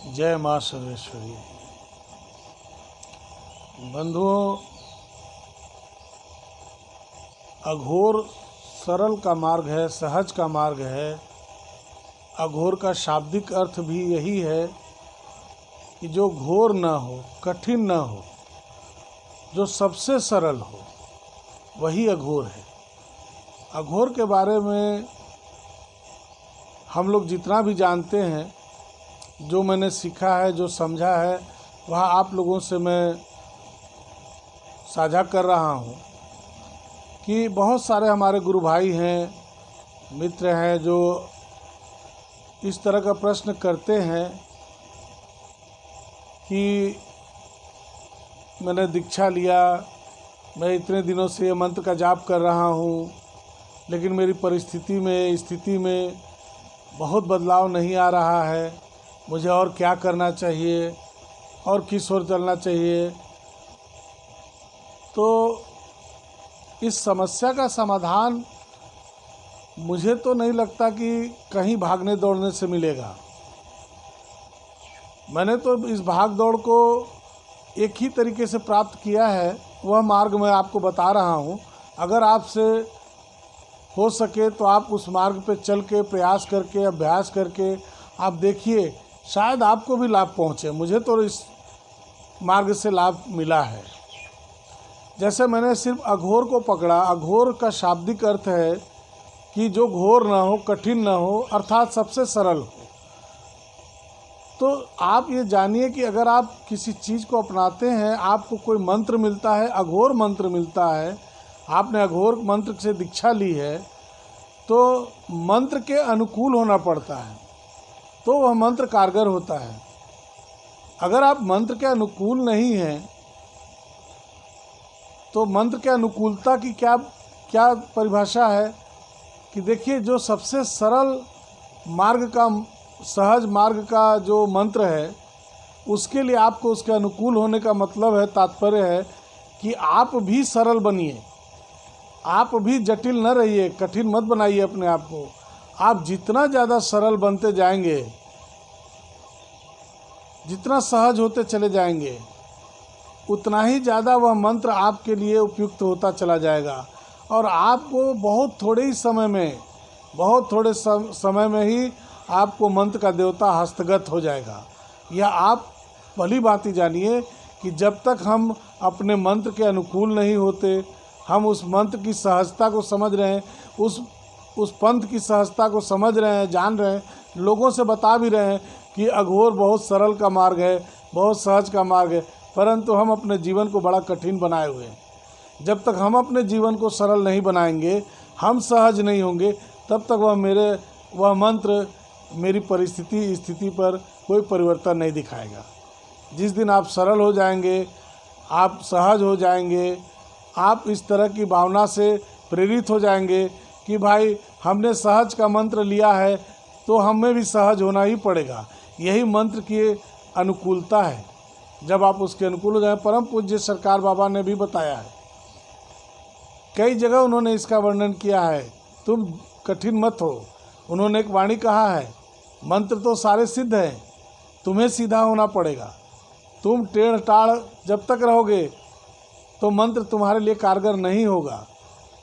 जय माँ सर्वेश्वरी। बंधुओं, अघोर सरल का मार्ग है, सहज का मार्ग है। अघोर का शाब्दिक अर्थ भी यही है कि जो घोर न हो, कठिन न हो, जो सबसे सरल हो, वही अघोर है। अघोर के बारे में हम लोग जितना भी जानते हैं, जो मैंने सीखा है, जो समझा है, वह आप लोगों से मैं साझा कर रहा हूँ कि बहुत सारे हमारे गुरु भाई हैं, मित्र हैं, जो इस तरह का प्रश्न करते हैं कि मैंने दीक्षा लिया, मैं इतने दिनों से ये मंत्र का जाप कर रहा हूँ, लेकिन मेरी स्थिति में बहुत बदलाव नहीं आ रहा है। मुझे और क्या करना चाहिए और किस ओर चलना चाहिए? तो इस समस्या का समाधान मुझे तो नहीं लगता कि कहीं भागने दौड़ने से मिलेगा। मैंने तो इस भाग दौड़ को एक ही तरीके से प्राप्त किया है, वह मार्ग मैं आपको बता रहा हूँ। अगर आपसे हो सके तो आप उस मार्ग पे चल के, प्रयास करके, अभ्यास करके आप देखिए, शायद आपको भी लाभ पहुँचे। मुझे तो इस मार्ग से लाभ मिला है। जैसे मैंने सिर्फ अघोर को पकड़ा। अघोर का शाब्दिक अर्थ है कि जो घोर ना हो, कठिन ना हो, अर्थात सबसे सरल हो। तो आप ये जानिए कि अगर आप किसी चीज़ को अपनाते हैं, आपको कोई मंत्र मिलता है, अघोर मंत्र मिलता है, आपने अघोर मंत्र से दीक्षा ली है, तो मंत्र के अनुकूल होना पड़ता है, तो वह मंत्र कारगर होता है। अगर आप मंत्र के अनुकूल नहीं हैं, तो मंत्र के अनुकूलता की क्या परिभाषा है कि देखिए, जो सबसे सरल मार्ग का, सहज मार्ग का जो मंत्र है, उसके लिए आपको उसके अनुकूल होने का मतलब है, तात्पर्य है कि आप भी सरल बनिए, आप भी जटिल न रहिए, कठिन मत बनाइए अपने आप को। आप जितना ज़्यादा सरल बनते जाएंगे, जितना सहज होते चले जाएंगे, उतना ही ज़्यादा वह मंत्र आपके लिए उपयुक्त होता चला जाएगा और आपको बहुत थोड़े समय में ही आपको मंत्र का देवता हस्तगत हो जाएगा। यह आप भली भांति जानिए कि जब तक हम अपने मंत्र के अनुकूल नहीं होते, हम उस मंत्र की सहजता को समझ रहे हैं, उस पंथ की सहजता को समझ रहे हैं, जान रहे हैं, लोगों से बता भी रहे हैं कि अघोर बहुत सरल का मार्ग है, बहुत सहज का मार्ग है, परंतु हम अपने जीवन को बड़ा कठिन बनाए हुए हैं। जब तक हम अपने जीवन को सरल नहीं बनाएंगे, हम सहज नहीं होंगे, तब तक वह मंत्र मेरी स्थिति पर कोई परिवर्तन नहीं दिखाएगा। जिस दिन आप सरल हो जाएंगे, आप सहज हो जाएंगे, आप इस तरह की भावना से प्रेरित हो जाएंगे कि भाई हमने सहज का मंत्र लिया है, तो हमें भी सहज होना ही पड़ेगा। यही मंत्र की अनुकूलता है। जब आप उसके अनुकूल हो जाए, परम पूज्य सरकार बाबा ने भी बताया है, कई जगह उन्होंने इसका वर्णन किया है, तुम कठिन मत हो। उन्होंने एक वाणी कहा है, मंत्र तो सारे सिद्ध हैं, तुम्हें सीधा होना पड़ेगा। तुम टेढ़ टाढ़ जब तक रहोगे तो मंत्र तुम्हारे लिए कारगर नहीं होगा।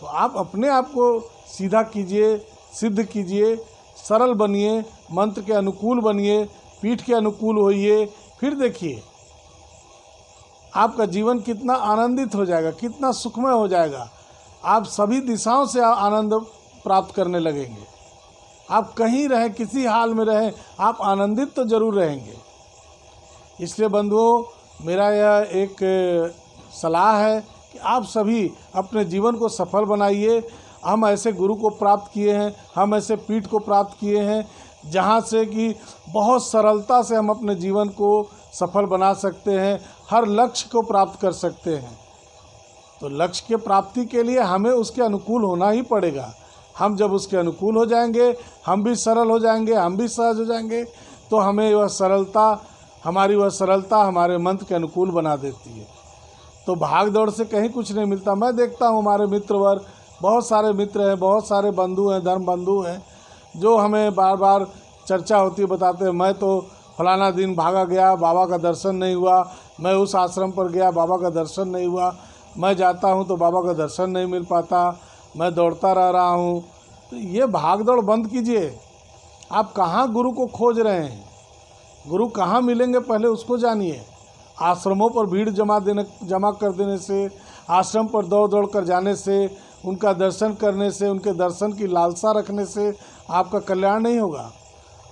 तो आप अपने आप को सीधा कीजिए, सिद्ध कीजिए, सरल बनिए, मंत्र के अनुकूल बनिए, पीठ के अनुकूल होइए। फिर देखिए आपका जीवन कितना आनंदित हो जाएगा, कितना सुखमय हो जाएगा। आप सभी दिशाओं से आनंद प्राप्त करने लगेंगे। आप कहीं रहें, किसी हाल में रहें, आप आनंदित तो जरूर रहेंगे। इसलिए बंधुओं, मेरा यह एक सलाह है कि आप सभी अपने जीवन को सफल बनाइए। हम ऐसे गुरु को प्राप्त किए हैं, हम ऐसे पीठ को प्राप्त किए हैं, जहाँ से कि बहुत सरलता से हम अपने जीवन को सफल बना सकते हैं, हर लक्ष्य को प्राप्त कर सकते हैं। तो लक्ष्य के प्राप्ति के लिए हमें उसके अनुकूल होना ही पड़ेगा। हम जब उसके अनुकूल हो जाएंगे, हम भी सरल हो जाएंगे, हम भी सहज हो जाएंगे, तो हमें वह सरलता हमारे मंत्र के अनुकूल बना देती है। तो भाग दौड़ से कहीं कुछ नहीं मिलता। मैं देखता हूँ हमारे मित्र वर्ग, बहुत सारे मित्र हैं, बहुत सारे बंधु हैं, धर्म बंधु हैं, जो हमें बार बार चर्चा होती है, बताते हैं मैं तो फलाना दिन भागा गया, बाबा का दर्शन नहीं हुआ, मैं उस आश्रम पर गया, बाबा का दर्शन नहीं हुआ, मैं जाता हूँ तो बाबा का दर्शन नहीं मिल पाता, मैं दौड़ता रह रहा हूँ। तो ये भाग दौड़ बंद कीजिए। आप कहाँ गुरु को खोज रहे हैं? गुरु कहाँ मिलेंगे पहले उसको जानिए। आश्रमों पर भीड़ जमा कर देने से, आश्रम पर दौड़ दौड़ कर जाने से, उनका दर्शन करने से, उनके दर्शन की लालसा रखने से आपका कल्याण नहीं होगा।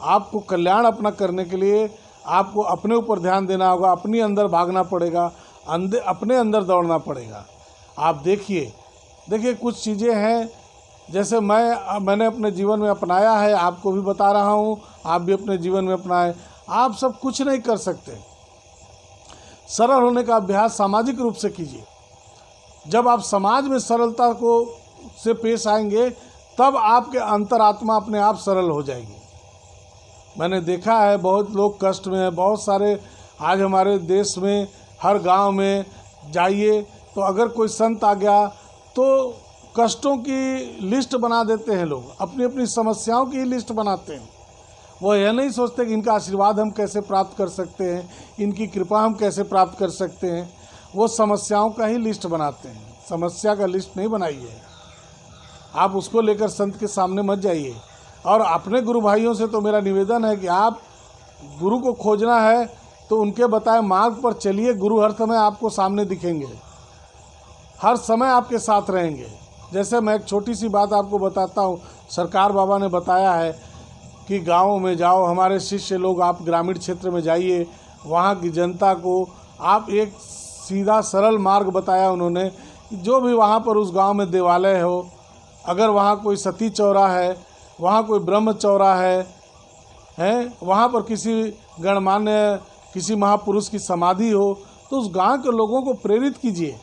आपको कल्याण अपना करने के लिए आपको अपने ऊपर ध्यान देना होगा, अपने अंदर भागना पड़ेगा, अपने अंदर दौड़ना पड़ेगा। आप देखिए कुछ चीज़ें हैं जैसे मैंने अपने जीवन में अपनाया है, आपको भी बता रहा हूँ, आप भी अपने जीवन में अपनाएं। आप सब कुछ नहीं कर सकते। सरल होने का अभ्यास सामाजिक रूप से कीजिए। जब आप समाज में सरलता से पेश आएंगे तब आपके अंतरात्मा अपने आप सरल हो जाएगी। मैंने देखा है बहुत लोग कष्ट में हैं, बहुत सारे आज हमारे देश में हर गांव में जाइए तो अगर कोई संत आ गया तो कष्टों की लिस्ट बना देते हैं लोग, अपनी अपनी समस्याओं की लिस्ट बनाते हैं। वो यह नहीं सोचते कि इनका आशीर्वाद हम कैसे प्राप्त कर सकते हैं, इनकी कृपा हम कैसे प्राप्त कर सकते हैं। वो समस्याओं का ही लिस्ट बनाते हैं, समस्या का लिस्ट नहीं बनाइए। आप उसको लेकर संत के सामने मत जाइए। और अपने गुरु भाइयों से तो मेरा निवेदन है कि आप गुरु को खोजना है तो उनके बताए मार्ग पर चलिए। गुरु हर समय आपको सामने दिखेंगे, हर समय आपके साथ रहेंगे। जैसे मैं एक छोटी सी बात आपको बताता हूँ। सरकार बाबा ने बताया है कि गाँव में जाओ, हमारे शिष्य लोग, आप ग्रामीण क्षेत्र में जाइए, वहाँ की जनता को आप एक सीधा सरल मार्ग बताया उन्होंने। जो भी वहाँ पर उस गांव में देवालय हो, अगर वहाँ कोई सती चौरा है, वहाँ कोई ब्रह्म चौरा है, वहाँ पर किसी गणमान्य किसी महापुरुष की समाधि हो, तो उस गांव के लोगों को प्रेरित कीजिए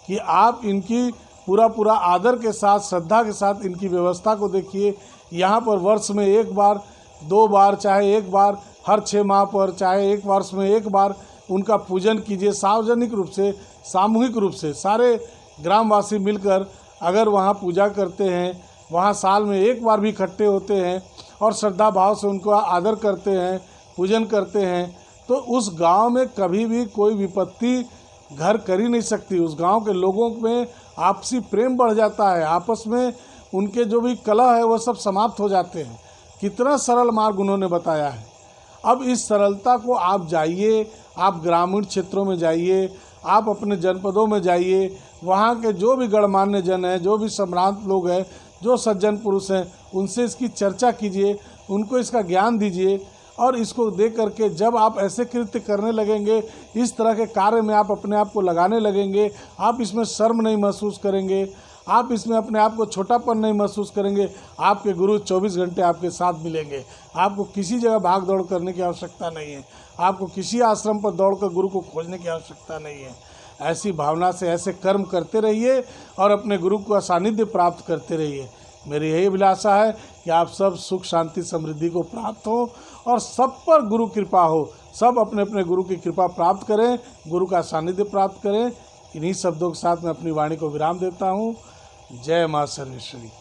कि आप इनकी पूरा आदर के साथ, श्रद्धा के साथ इनकी व्यवस्था को देखिए। यहाँ पर वर्ष में एक बार, 2 बार, चाहे एक बार, हर 6 माह पर, चाहे एक वर्ष में एक बार उनका पूजन कीजिए। सार्वजनिक रूप से, सामूहिक रूप से सारे ग्रामवासी मिलकर अगर वहाँ पूजा करते हैं, वहाँ साल में एक बार भी इकट्ठे होते हैं और श्रद्धा भाव से उनको आदर करते हैं, पूजन करते हैं, तो उस गांव में कभी भी कोई विपत्ति घर कर ही नहीं सकती। उस गांव के लोगों में आपसी प्रेम बढ़ जाता है, आपस में उनके जो भी कलह है वह सब समाप्त हो जाते हैं। कितना सरल मार्ग उन्होंने बताया है। अब इस सरलता को आप जाइए, आप ग्रामीण क्षेत्रों में जाइए, आप अपने जनपदों में जाइए, वहाँ के जो भी गणमान्य जन हैं, जो भी सम्रांत लोग हैं, जो सज्जन पुरुष हैं, उनसे इसकी चर्चा कीजिए, उनको इसका ज्ञान दीजिए। और इसको दे करके जब आप ऐसे कृत्य करने लगेंगे, इस तरह के कार्य में आप अपने आप को लगाने लगेंगे, आप इसमें शर्म नहीं महसूस करेंगे, आप इसमें अपने आप को छोटापन नहीं महसूस करेंगे। आपके गुरु 24 घंटे आपके साथ मिलेंगे। आपको किसी जगह भाग दौड़ करने की आवश्यकता नहीं है, आपको किसी आश्रम पर दौड़कर गुरु को खोजने की आवश्यकता नहीं है। ऐसी भावना से ऐसे कर्म करते रहिए और अपने गुरु का सानिध्य प्राप्त करते रहिए। मेरी यही अभिलाषा है कि आप सब सुख, शांति, समृद्धि को प्राप्त हो और सब पर गुरु कृपा हो। सब अपने अपने गुरु की कृपा प्राप्त करें, गुरु का सानिध्य प्राप्त करें। इन्हीं शब्दों के साथ मैं अपनी वाणी को विराम देता हूँ। जय माँ सर्वेश्वरी।